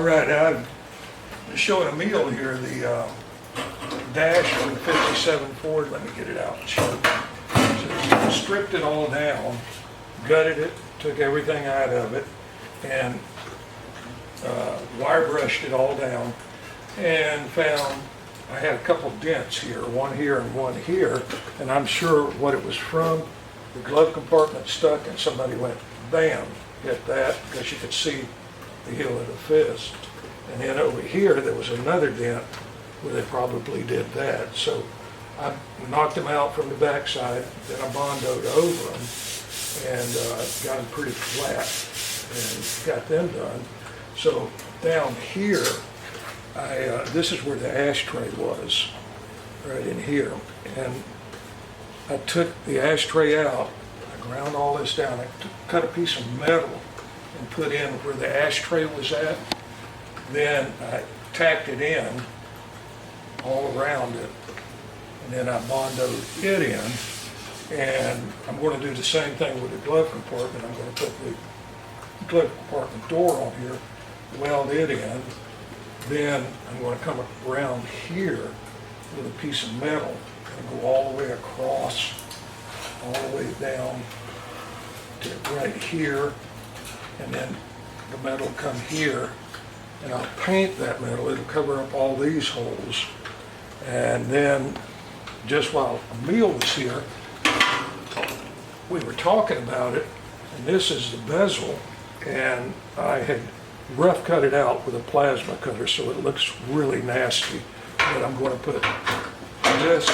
right, I'm showing a meal here, the dash from the 57 Ford. Let me get it out and show you. So stripped it all down, gutted it, took everything out of it, and wire brushed it all down, and found I had a couple dents here, one here and one here, and I'm sure what it was from. The glove compartment stuck, and somebody went bam, hit that, because you could see the heel of the fist. And then over here, there was another dent where they probably did that. So I knocked them out from the backside, then I bondoed over them and got them pretty flat and got them done. So down here, this is where the ashtray was, right in here. And I took the ashtray out, I ground all this down, I cut a piece of metal and put in where the ashtray was at. Then I tacked it in all around it, and then I bondoed it in. And I'm going to do the same thing with the glove compartment. I'm going to put the glove compartment door on here, weld it in. Then I'm going to come around here with a piece of metal and go all the way across, all the way down to right here, and then the metal will come here, and I'll paint that metal. It'll cover up all these holes. And then, just while Emil was here, we were talking about it, and this is the bezel, and I had rough cut it out with a plasma cutter, so it looks really nasty. But I'm going to put this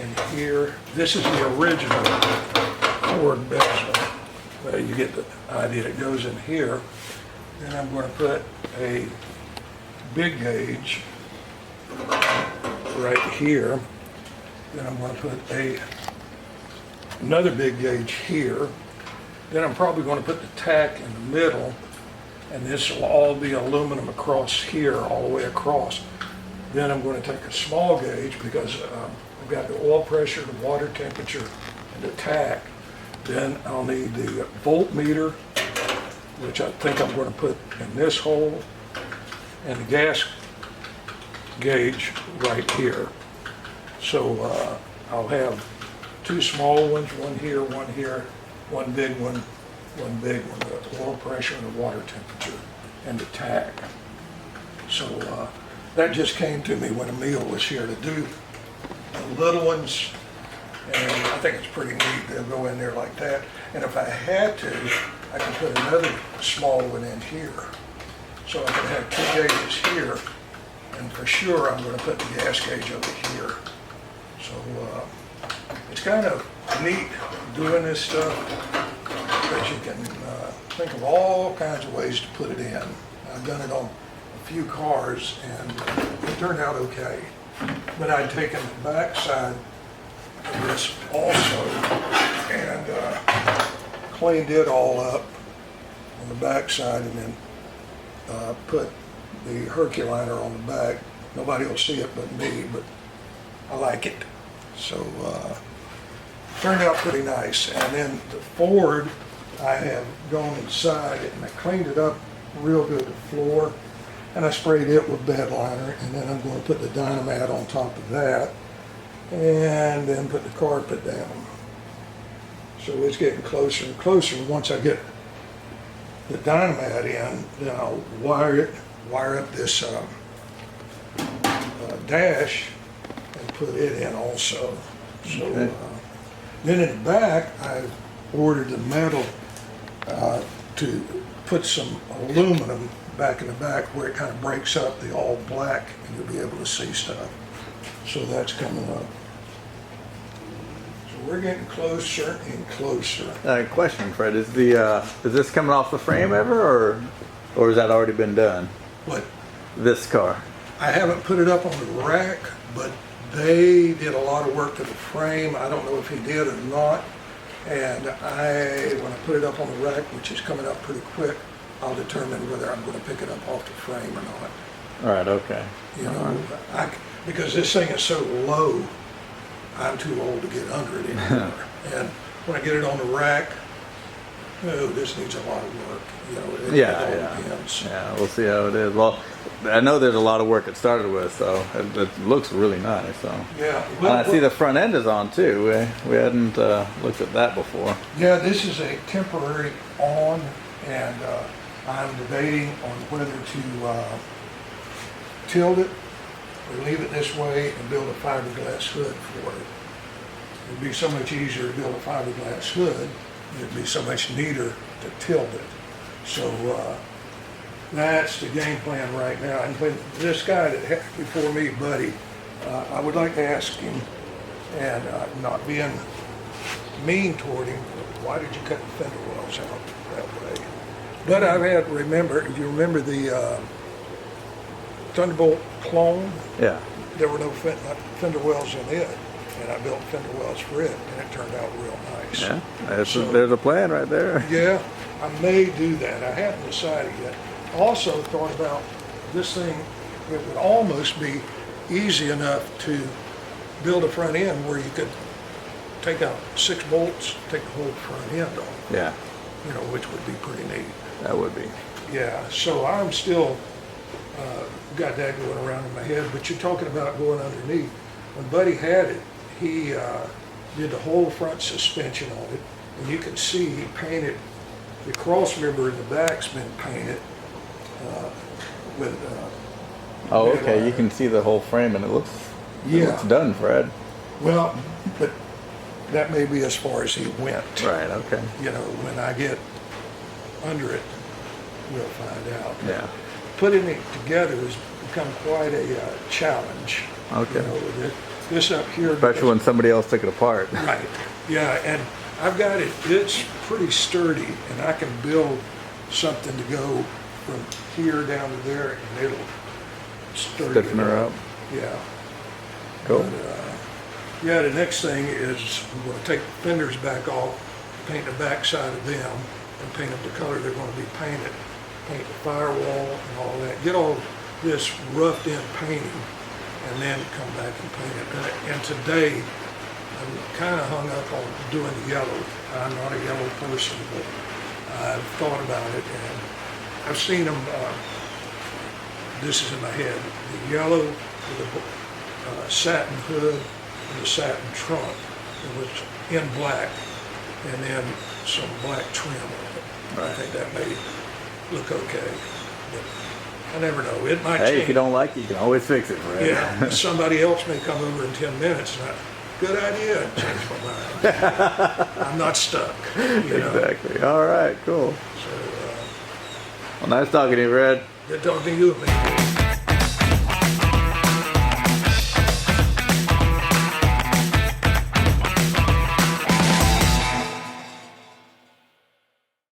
in here. This is the original Ford bezel. You get the idea. It goes in here. Then I'm going to put a big gauge right here. Then I'm going to put another big gauge here. Then I'm probably going to put the tack in the middle, and this will all be aluminum across here, all the way across. Then I'm going to take a small gauge because I've got the oil pressure, the water temperature, and the tack. Then I'll need the voltmeter, which I think I'm going to put in this hole, and the gas gauge right here. So I'll have two small ones, one here, one big one, the oil pressure and the water temperature, and the tack. So that just came to me when Emil was here to do the little ones, and I think it's pretty neat. They'll go in there like that. And if I had to, I could put another small one in here. So I could have two gauges here, and for sure I'm going to put the gas gauge over here. So it's kind of neat doing this stuff, because you can think of all kinds of ways to put it in. I've done it on a few cars, and it turned out okay. But I'd taken the back side of this also and cleaned it all up on the back side, and then put the Herculiner on the back. Nobody will see it but me, but I like it. So turned out pretty nice. And then the Ford, I have gone inside and I cleaned it up real good, the floor, and I sprayed it with bed liner, and then I'm going to put the Dynamat on top of that, and then put the carpet down. So it's getting closer and closer. Once I get the Dynamat in, then I'll wire up this dash and put it in also. So okay. Then in the back, I've ordered the metal to put some aluminum back in the back where it kind of breaks up the all black, and you'll be able to see stuff. So that's coming up. So we're getting closer and closer. Question, Fred, is this coming off the frame ever, or has that already been done? What? This car. I haven't put it up on the rack, but they did a lot of work to the frame. I don't know if he did or not. And when I put it up on the rack, which is coming up pretty quick, I'll determine whether I'm going to pick it up off the frame or not. All right, okay. You know, because this thing is so low, I'm too old to get under it anymore. And when I get it on the rack, no, this needs a lot of work, you know, it Yeah, all yeah. depends. Yeah, we'll see how it is. Well, I know there's a lot of work it started with, so it looks really nice. So, Yeah. and I see the front end is on too. We hadn't looked at that before. Yeah, this is a temporary on, and I'm debating on whether to tilt it or leave it this way and build a fiberglass hood for it. It'd be so much easier to build a fiberglass hood. It'd be so much neater to tilt it. So that's the game plan right now. And when this guy that had before me, Buddy, I would like to ask him, and not being mean toward him, why did you cut the fender wells out that way? But I've had, if you remember the Thunderbolt clone, Yeah. there were no fender wells in it, and I built fender wells for it, and it turned out real nice. Yeah. So- There's a plan right there. Yeah, I may do that. I haven't decided yet. Also thought about this thing, it would almost be easy enough to build a front end where you could take out 6 bolts, take the whole front end off, Yeah, you know, which would be pretty neat. that would be. Yeah, so I'm still got that going around in my head, but you're talking about going underneath. When Buddy had it, he did the whole front suspension on it, and you can see he painted, the cross member in the back's been painted with, Oh, Yeah, okay. You right. can see the whole frame, and it looks done, Fred. well, but that may be as far as he went. Right. Okay. You know, when I get under it, we'll find out. Yeah. Putting it together has become quite a challenge. Okay. You know, this up here. Especially when somebody else took it apart. Right, yeah, and I've got it, it's pretty sturdy, and I can build something to go from here down to there, and it'll sturdy Stiffen it her up. Yeah. Cool. But, yeah, the next thing is we're gonna take the fenders back off, paint the back side of them, and paint them the color they're gonna be painted. Paint the firewall and all that, get all this roughed in painting, and then come back and paint it. And today, I'm kind of hung up on doing the yellow. I'm not a yellow person, but I've thought about it, and I've seen them, this is in my head, the yellow with the satin hood and the satin trunk. It was in black, and then some black trim on it. I think that may look okay, but I never know. It might Hey, change. if you don't like it, you can always fix it, Fred. Yeah, somebody else may come over in 10 minutes and good idea, and change my mind. I'm not stuck, you know. Exactly. All right. Cool. So, Well, nice talking to you, Fred. good talking to you, man.